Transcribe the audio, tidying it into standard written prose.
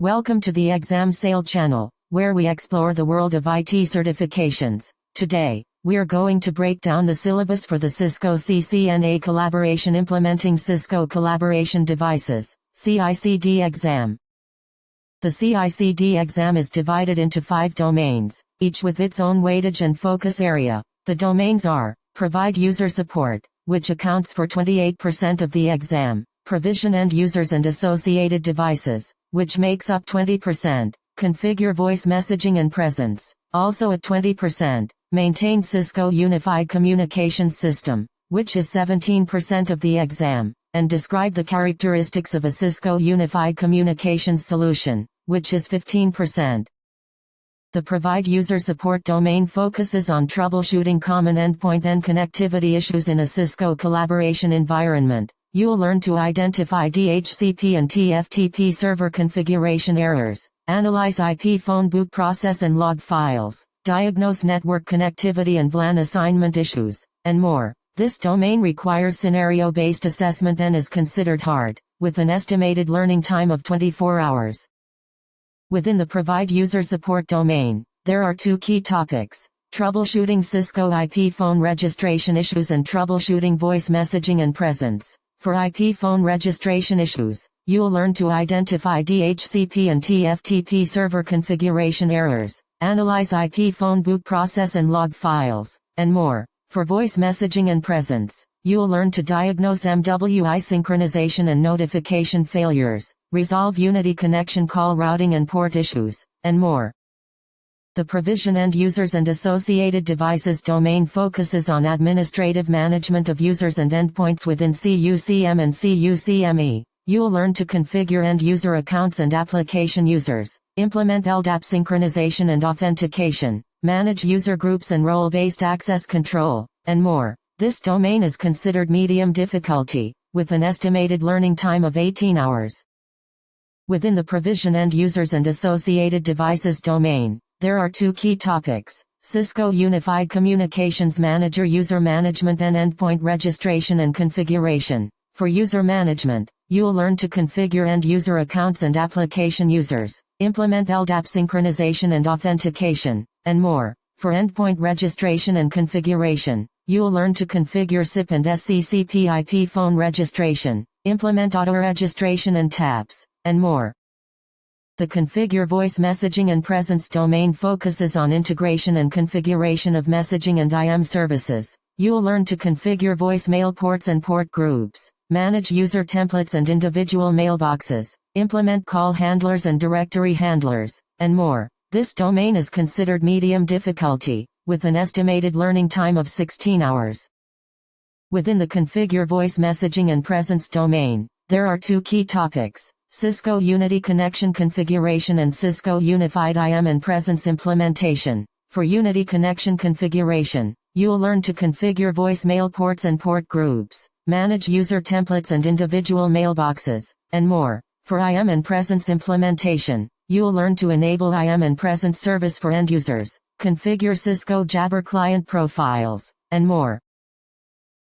Welcome to the Exam Sale channel, where we explore the world of IT certifications. Today, we are going to break down the syllabus for the Cisco CCNA Collaboration Implementing Cisco Collaboration Devices, CICD exam. The CICD exam is divided into 5 domains, each with its own weightage and focus area. The domains are: provide user support, which accounts for 28% of the exam; provision end users and associated devices, which makes up 20%; configure voice messaging and presence, also at 20%; maintain Cisco Unified Communications system, which is 17% of the exam, and describe the characteristics of a Cisco Unified Communications solution, which is 15%. The provide user support domain focuses on troubleshooting common endpoint and connectivity issues in a Cisco collaboration environment. You'll learn to identify DHCP and TFTP server configuration errors, analyze IP phone boot process and log files, diagnose network connectivity and VLAN assignment issues, and more. This domain requires scenario-based assessment and is considered hard, with an estimated learning time of 24 hours. Within the provide user support domain, there are 2 key topics: troubleshooting Cisco IP phone registration issues and troubleshooting voice messaging and presence. For IP phone registration issues, you'll learn to identify DHCP and TFTP server configuration errors, analyze IP phone boot process and log files, and more. For voice messaging and presence, you'll learn to diagnose MWI synchronization and notification failures, resolve Unity connection call routing and port issues, and more. The provision end users and associated devices domain focuses on administrative management of users and endpoints within CUCM and CUCME. You'll learn to configure end user accounts and application users, implement LDAP synchronization and authentication, manage user groups and role-based access control, and more. This domain is considered medium difficulty, with an estimated learning time of 18 hours. Within the provision end users and associated devices domain, there are 2 key topics: Cisco Unified Communications Manager user management and endpoint registration and configuration. For user management, you'll learn to configure end user accounts and application users, implement LDAP synchronization and authentication, and more. For endpoint registration and configuration, you'll learn to configure SIP and SCCP IP phone registration, implement auto-registration and taps, and more. The configure voice messaging and presence domain focuses on integration and configuration of messaging and IM services. You'll learn to configure voicemail ports and port groups, manage user templates and individual mailboxes, implement call handlers and directory handlers, and more. This domain is considered medium difficulty, with an estimated learning time of 16 hours. Within the configure voice messaging and presence domain, there are 2 key topics: Cisco Unity Connection Configuration and Cisco Unified IM and Presence Implementation. For Unity Connection Configuration, you'll learn to configure voicemail ports and port groups, manage user templates and individual mailboxes, and more. For IM and Presence Implementation, you'll learn to enable IM and Presence service for end users, configure Cisco Jabber client profiles, and more.